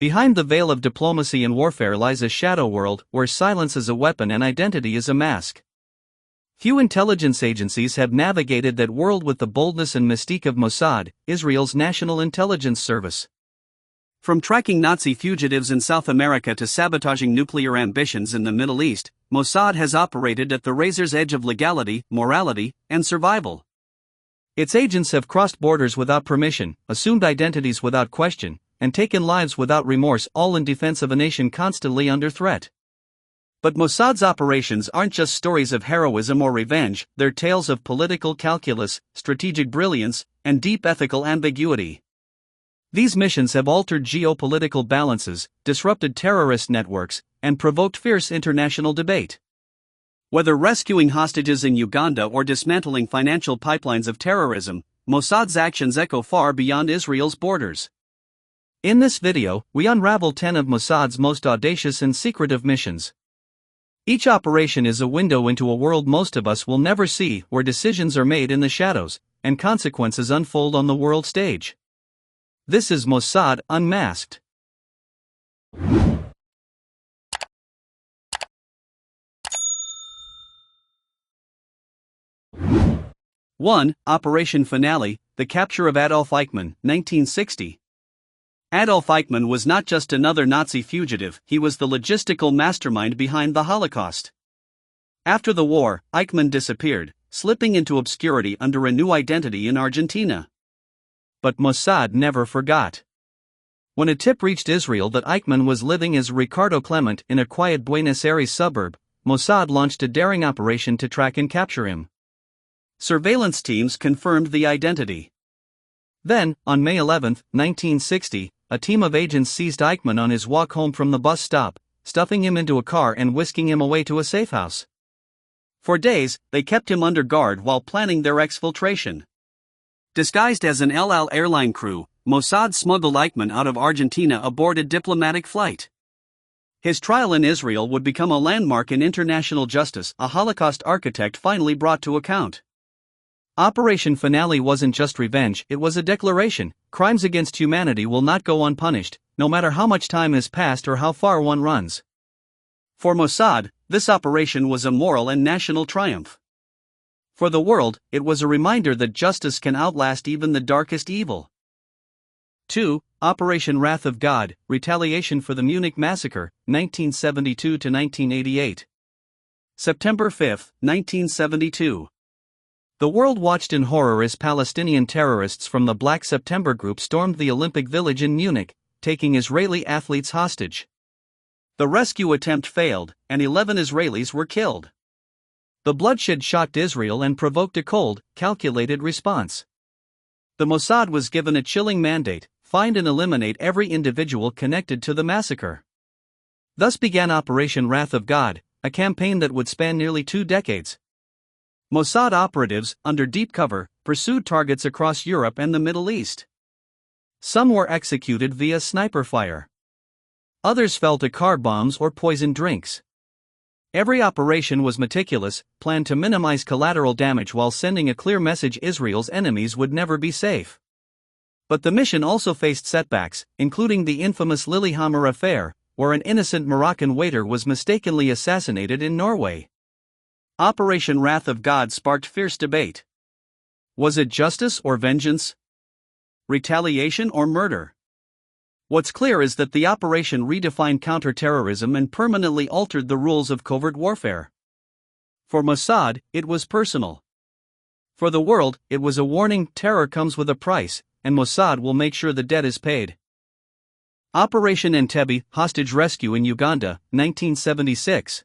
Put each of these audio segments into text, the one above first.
Behind the veil of diplomacy and warfare lies a shadow world where silence is a weapon and identity is a mask. Few intelligence agencies have navigated that world with the boldness and mystique of Mossad, Israel's national intelligence service. From tracking Nazi fugitives in South America to sabotaging nuclear ambitions in the Middle East, Mossad has operated at the razor's edge of legality, morality, and survival. Its agents have crossed borders without permission, assumed identities without question, and taken lives without remorse, all in defense of a nation constantly under threat. But Mossad's operations aren't just stories of heroism or revenge, they're tales of political calculus, strategic brilliance, and deep ethical ambiguity. These missions have altered geopolitical balances, disrupted terrorist networks, and provoked fierce international debate. Whether rescuing hostages in Uganda or dismantling financial pipelines of terrorism, Mossad's actions echo far beyond Israel's borders. In this video, we unravel 10 of Mossad's most audacious and secretive missions. Each operation is a window into a world most of us will never see, where decisions are made in the shadows, and consequences unfold on the world stage. This is Mossad Unmasked. 1. Operation Finale, the capture of Adolf Eichmann, 1960. Adolf Eichmann was not just another Nazi fugitive, he was the logistical mastermind behind the Holocaust. After the war, Eichmann disappeared, slipping into obscurity under a new identity in Argentina. But Mossad never forgot. When a tip reached Israel that Eichmann was living as Ricardo Clement in a quiet Buenos Aires suburb, Mossad launched a daring operation to track and capture him. Surveillance teams confirmed the identity. Then, on May 11, 1960, a team of agents seized Eichmann on his walk home from the bus stop, stuffing him into a car and whisking him away to a safe house. For days, they kept him under guard while planning their exfiltration. Disguised as an El Al airline crew, Mossad smuggled Eichmann out of Argentina aboard a diplomatic flight. His trial in Israel would become a landmark in international justice, a Holocaust architect finally brought to account. Operation Finale wasn't just revenge, it was a declaration: crimes against humanity will not go unpunished, no matter how much time has passed or how far one runs. For Mossad, this operation was a moral and national triumph. For the world, it was a reminder that justice can outlast even the darkest evil. 2. Operation Wrath of God, retaliation for the Munich Massacre, 1972–1988. September 5, 1972. The world watched in horror as Palestinian terrorists from the Black September group stormed the Olympic Village in Munich, taking Israeli athletes hostage. The rescue attempt failed, and 11 Israelis were killed. The bloodshed shocked Israel and provoked a cold, calculated response. The Mossad was given a chilling mandate: find and eliminate every individual connected to the massacre. Thus began Operation Wrath of God, a campaign that would span nearly 2 decades. Mossad operatives, under deep cover, pursued targets across Europe and the Middle East. Some were executed via sniper fire. Others fell to car bombs or poisoned drinks. Every operation was meticulous, planned to minimize collateral damage while sending a clear message: Israel's enemies would never be safe. But the mission also faced setbacks, including the infamous Lillehammer affair, where an innocent Moroccan waiter was mistakenly assassinated in Norway. Operation Wrath of God sparked fierce debate. Was it justice or vengeance? Retaliation or murder? What's clear is that the operation redefined counterterrorism and permanently altered the rules of covert warfare. For Mossad, it was personal. For the world, it was a warning: terror comes with a price, and Mossad will make sure the debt is paid. Operation Entebbe, hostage rescue in Uganda, 1976.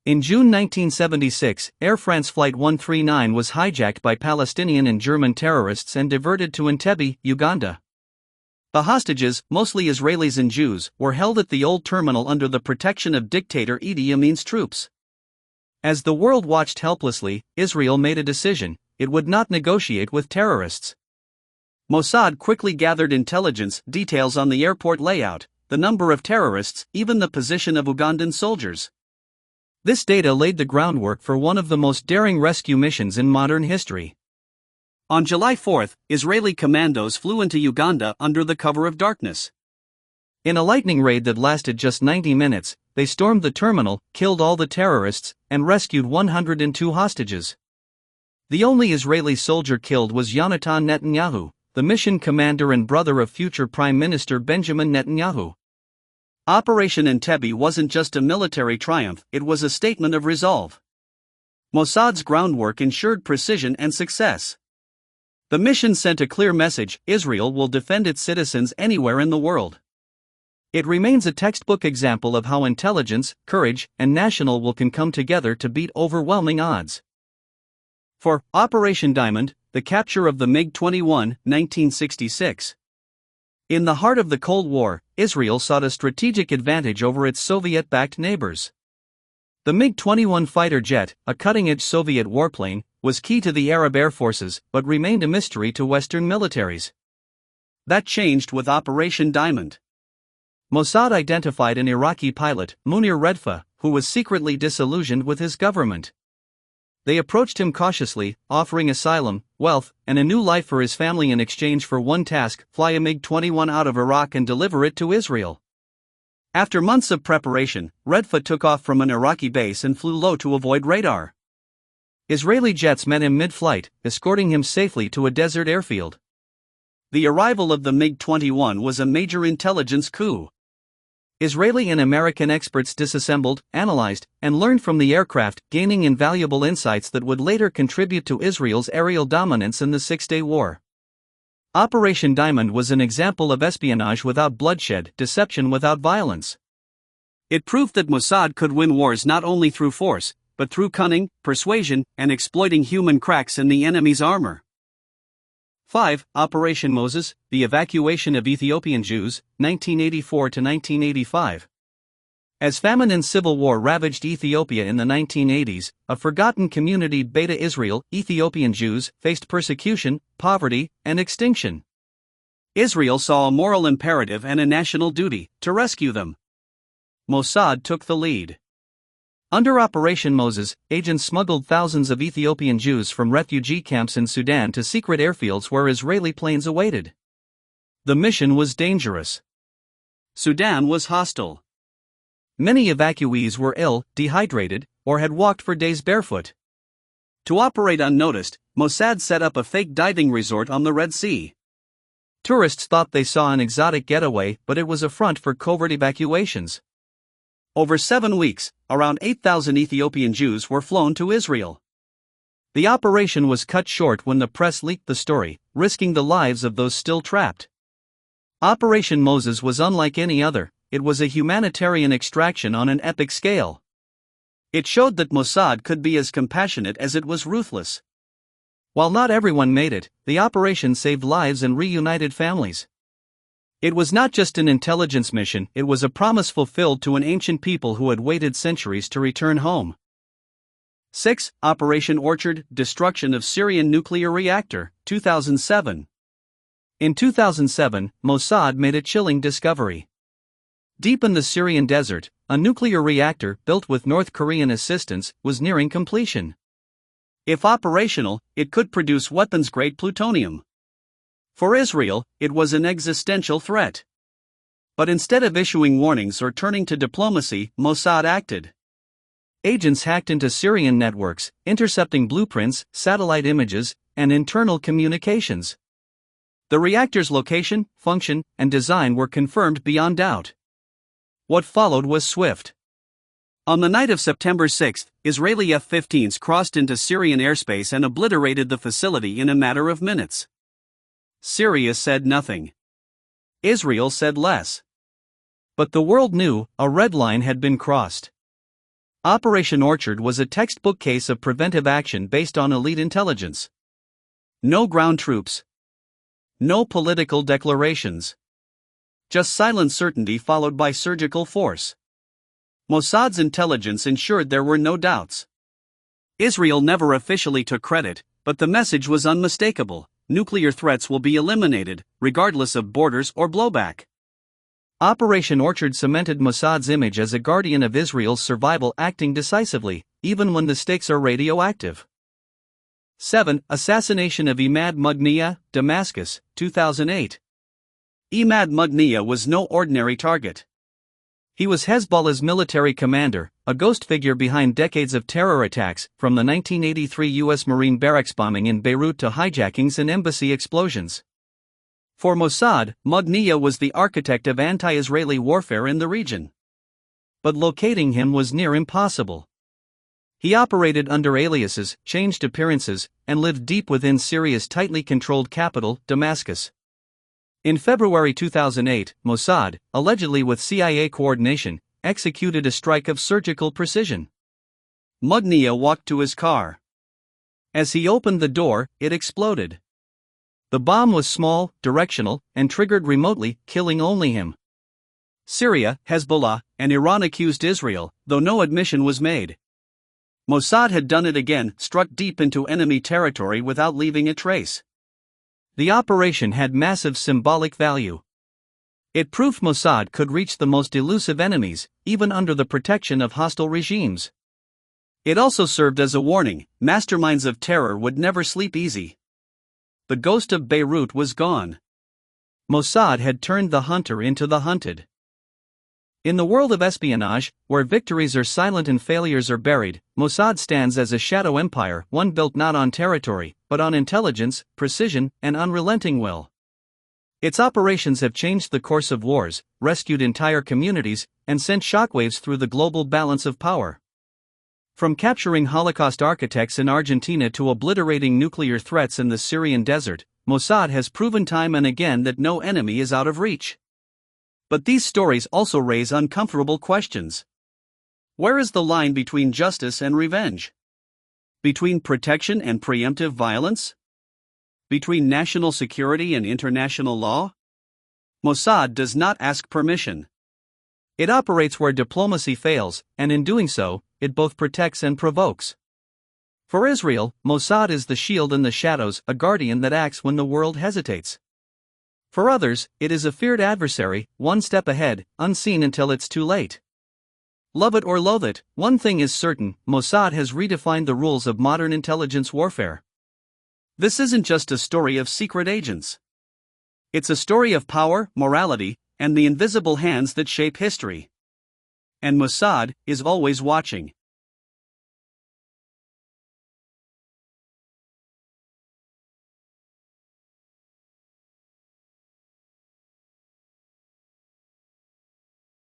In June 1976, Air France Flight 139 was hijacked by Palestinian and German terrorists and diverted to Entebbe, Uganda. The hostages, mostly Israelis and Jews, were held at the old terminal under the protection of dictator Idi Amin's troops. As the world watched helplessly, Israel made a decision: it would not negotiate with terrorists. Mossad quickly gathered intelligence, details on the airport layout, the number of terrorists, even the position of Ugandan soldiers. This data laid the groundwork for one of the most daring rescue missions in modern history. On July 4, Israeli commandos flew into Uganda under the cover of darkness. In a lightning raid that lasted just 90 minutes, they stormed the terminal, killed all the terrorists, and rescued 102 hostages. The only Israeli soldier killed was Yonatan Netanyahu, the mission commander and brother of future Prime Minister Benjamin Netanyahu. Operation Entebbe wasn't just a military triumph, it was a statement of resolve. Mossad's groundwork ensured precision and success. The mission sent a clear message: Israel will defend its citizens anywhere in the world. It remains a textbook example of how intelligence, courage, and national will can come together to beat overwhelming odds. For Operation Diamond, the capture of the MiG-21, 1966. In the heart of the Cold War, Israel sought a strategic advantage over its Soviet-backed neighbors. The MiG-21 fighter jet, a cutting-edge Soviet warplane, was key to the Arab air forces but remained a mystery to Western militaries. That changed with Operation Diamond. Mossad identified an Iraqi pilot, Munir Redfa, who was secretly disillusioned with his government. They approached him cautiously, offering asylum, wealth, and a new life for his family in exchange for one task: fly a MiG-21 out of Iraq and deliver it to Israel. After months of preparation, Redfa took off from an Iraqi base and flew low to avoid radar. Israeli jets met him mid-flight, escorting him safely to a desert airfield. The arrival of the MiG-21 was a major intelligence coup. Israeli and American experts disassembled, analyzed, and learned from the aircraft, gaining invaluable insights that would later contribute to Israel's aerial dominance in the Six-Day War. Operation Diamond was an example of espionage without bloodshed, deception without violence. It proved that Mossad could win wars not only through force, but through cunning, persuasion, and exploiting human cracks in the enemy's armor. 5. Operation Moses, the evacuation of Ethiopian Jews, 1984 to 1985. As famine and civil war ravaged Ethiopia in the 1980s, a forgotten community, Beta Israel, Ethiopian Jews, faced persecution, poverty, and extinction. Israel saw a moral imperative and a national duty to rescue them. Mossad took the lead. Under Operation Moses, agents smuggled thousands of Ethiopian Jews from refugee camps in Sudan to secret airfields where Israeli planes awaited. The mission was dangerous. Sudan was hostile. Many evacuees were ill, dehydrated, or had walked for days barefoot. To operate unnoticed, Mossad set up a fake diving resort on the Red Sea. Tourists thought they saw an exotic getaway, but it was a front for covert evacuations. Over 7 weeks, around 8,000 Ethiopian Jews were flown to Israel. The operation was cut short when the press leaked the story, risking the lives of those still trapped. Operation Moses was unlike any other. It was a humanitarian extraction on an epic scale. It showed that Mossad could be as compassionate as it was ruthless. While not everyone made it, the operation saved lives and reunited families. It was not just an intelligence mission, it was a promise fulfilled to an ancient people who had waited centuries to return home. 6. Operation Orchard, destruction of Syrian nuclear reactor, 2007. In 2007, Mossad made a chilling discovery. Deep in the Syrian desert, a nuclear reactor, built with North Korean assistance, was nearing completion. If operational, it could produce weapons-grade plutonium. For Israel, it was an existential threat. But instead of issuing warnings or turning to diplomacy, Mossad acted. Agents hacked into Syrian networks, intercepting blueprints, satellite images, and internal communications. The reactor's location, function, and design were confirmed beyond doubt. What followed was swift. On the night of September 6, Israeli F-15s crossed into Syrian airspace and obliterated the facility in a matter of minutes. Syria said nothing. Israel said less. But the world knew a red line had been crossed. Operation Orchard was a textbook case of preventive action based on elite intelligence. No ground troops. No political declarations. Just silent certainty followed by surgical force. Mossad's intelligence ensured there were no doubts. Israel never officially took credit, but the message was unmistakable: nuclear threats will be eliminated, regardless of borders or blowback. Operation Orchard cemented Mossad's image as a guardian of Israel's survival, acting decisively, even when the stakes are radioactive. 7. Assassination of Imad Mughniyeh, Damascus, 2008. Imad Mughniyeh was no ordinary target. He was Hezbollah's military commander, a ghost figure behind decades of terror attacks, from the 1983 U.S. Marine barracks bombing in Beirut to hijackings and embassy explosions. For Mossad, Mughniyeh was the architect of anti-Israeli warfare in the region. But locating him was near impossible. He operated under aliases, changed appearances, and lived deep within Syria's tightly controlled capital, Damascus. In February 2008, Mossad, allegedly with CIA coordination, executed a strike of surgical precision. Mughniyeh walked to his car. As he opened the door, it exploded. The bomb was small, directional, and triggered remotely, killing only him. Syria, Hezbollah, and Iran accused Israel, though no admission was made. Mossad had done it again, struck deep into enemy territory without leaving a trace. The operation had massive symbolic value. It proved Mossad could reach the most elusive enemies, even under the protection of hostile regimes. It also served as a warning: masterminds of terror would never sleep easy. The ghost of Beirut was gone. Mossad had turned the hunter into the hunted. In the world of espionage, where victories are silent and failures are buried, Mossad stands as a shadow empire, one built not on territory, but on intelligence, precision, and unrelenting will. Its operations have changed the course of wars, rescued entire communities, and sent shockwaves through the global balance of power. From capturing Holocaust architects in Argentina to obliterating nuclear threats in the Syrian desert, Mossad has proven time and again that no enemy is out of reach. But these stories also raise uncomfortable questions. Where is the line between justice and revenge? Between protection and preemptive violence? Between national security and international law? Mossad does not ask permission. It operates where diplomacy fails, and in doing so, it both protects and provokes. For Israel, Mossad is the shield in the shadows, a guardian that acts when the world hesitates. For others, it is a feared adversary, one step ahead, unseen until it's too late. Love it or loathe it, one thing is certain: Mossad has redefined the rules of modern intelligence warfare. This isn't just a story of secret agents. It's a story of power, morality, and the invisible hands that shape history. And Mossad is always watching.